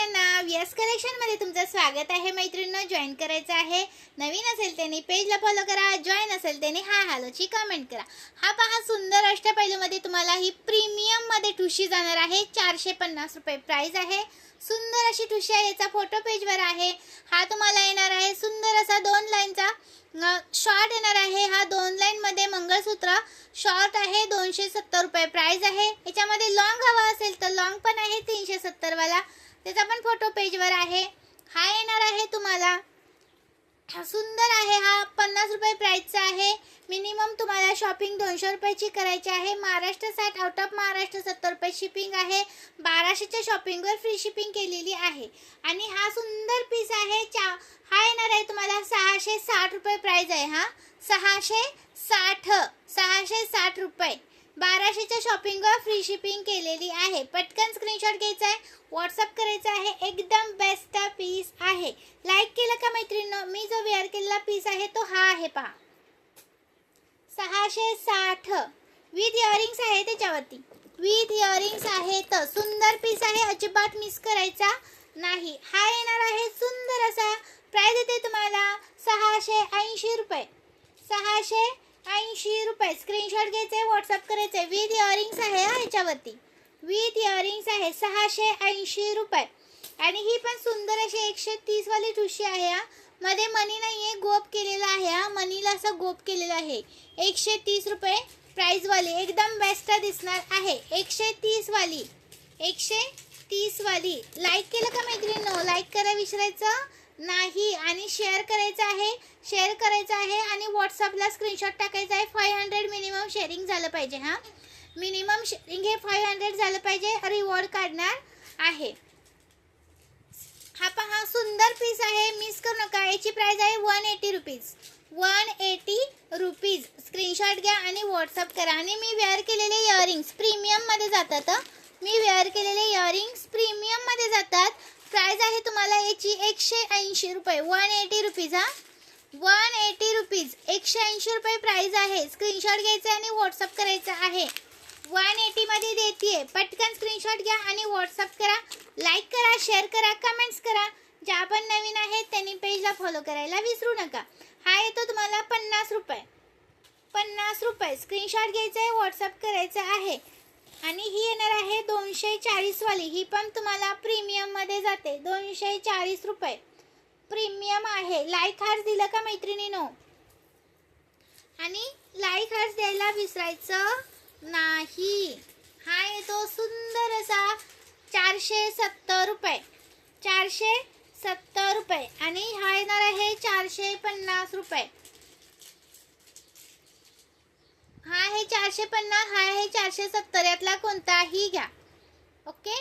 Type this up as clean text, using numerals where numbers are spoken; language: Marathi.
सगळ्यांना व्हीएस कलेक्शन मध्ये तुमचं स्वागत आहे। मैत्रिणींनो, जॉईन करायचं आहे, नवीन असेल त्यांनी पेजला फॉलो करा, जॉईन असेल त्यांनी हाय हॅलोची कमेंट करा। हा पहा, सुंदर अष्टपैलू मध्ये तुम्हाला ही प्रीमियम मध्ये ठुशी जाणार आहे। 450 रुपये प्राइस आहे। सुंदर अशी ठुशी आहे, याचा फोटो पेजवर आहे। हा तुम्हाला येणार आहे सुंदर असा 2 लाईनचा शॉर्ट येणार आहे। हा 2 लाईन मध्ये मंगळसूत्र शॉर्ट आहे, 270 रुपये प्राइस आहे। याच्यामध्ये लॉंग हवा असेल तर लॉंग पण आहे 370 वाला, त्याचा पण फोटो पेजवर आहे। हा येणार आहे तुम्हाला सुंदर आहे, हा 50 रुपये प्राइसचा आहे। मिनिमम तुम्हाला शॉपिंग 200 रुपयाची करायची आहे। महाराष्ट्र 60, आउट ऑफ महाराष्ट्र 70 रुपये शिपिंग आहे। 1200च्या शॉपिंगवर फ्री शिपिंग केलेली आहे। आणि हा सुंदर पीस आहे, हा येणार आहे तुम्हाला 660 रुपये प्राइस आहे। हा 660 रुपये, 1200च्या शॉपिंगवर फ्री शिपिंग केलेली आहे। पटकन स्क्रीनशॉट घ्यायचा आहे, व्हॉट्सअप करायचा आहे। एकदम बेस्ट पीस आहे। लाईक केलं का मैत्रिणींनो? मी जो वेअर केलेला पीस आहे तो हा आहे, पहा 660 विथ इयरिंग्स आहे, त्याच्यावरती विथ इयरिंग्स आहे। तर सुंदर पीस आहे, अजिबात मिस करायचा नाही। हा येणार आहे सुंदर असा, प्राइस येते तुम्हाला 680 रुपये, 680 रुपये। स्क्रीनशॉट घ्यायचे, व्हॉट्सअप करायचे। विथ इयरिंग्स आहे, याच्यावरती विथ इयरिंग्स आहे 680 रुपये। आणि ही पण सुंदर अशी 130 वाली ठुशी आहे। हा मध्ये मनी नाहीये, गोप केलेला आहे। हा मनीला असं गोप केलेला आहे। 130 रुपये प्राइस वाली, एकदम बेस्ट दिसणार आहे। 130 वाली, 130 वाली। लाईक केलं का मैत्रिणींनो? लाईक करा विसरायचं नाही, आणि शेअर करायचं आहे, शेअर करायचं आहे, आणि व्हॉट्सअपला स्क्रीनशॉट टाकायचा आहे। 500 मिनिमम शेअरिंग झालं पाहिजे। हा मिनिमम शेअरिंग हे 500 झालं पाहिजे, रिवॉर्ड काढणार आहे। हा पहा सुंदर पीस आहे, मिस करू नका। याची प्राइस आहे 180 रुपीज, 180 रुपीज। स्क्रीनशॉट घ्या आणि व्हॉट्सअप करा। आणि मी वेअर केलेले इयरिंग्स प्रीमियम मध्ये जातात। मी वेअर केलेले इयरिंग्स प्रीमियम मध्ये जातात। प्राइस आहे तुम्हाला याची 180 रुपये, 180 रुपीज। हा 180 रुपीज, 180 रुपये प्राइस आहे। स्क्रीनशॉट घ्यायचा आणि व्हॉट्सअप करायचा आहे। 180 मध्ये देतीये, पटकन स्क्रीनशॉट घ्या आणि व्हॉट्सअप करा। लाईक करा, शेअर करा, कमेंट्स करा। ज्या पण नवीन आहेत त्यांनी पेजला फॉलो करायला विसरू नका। हा येतो तुम्हाला 50 रुपये, 50 रुपये। स्क्रीनशॉट घ्यायचा आहे, व्हॉट्सअप करायचं आहे। आणि ही येणार आहे 240 वाली, ही पण तुम्हाला प्रीमियम मध्ये जाते। 240 रुपये प्रीमियम आहे। लाईक हार्ट दिलं का मैत्रिणींनो? आणि लाईक हार्ट द्यायला विसरायचं नाही। हा येतो सुंदर असा 470 रुपये, 470 रुपये। आणि हा येणार आहे 450 रुपये। हा आहे 450, हा आहे 470, यातला कोणताही घ्या। ओके।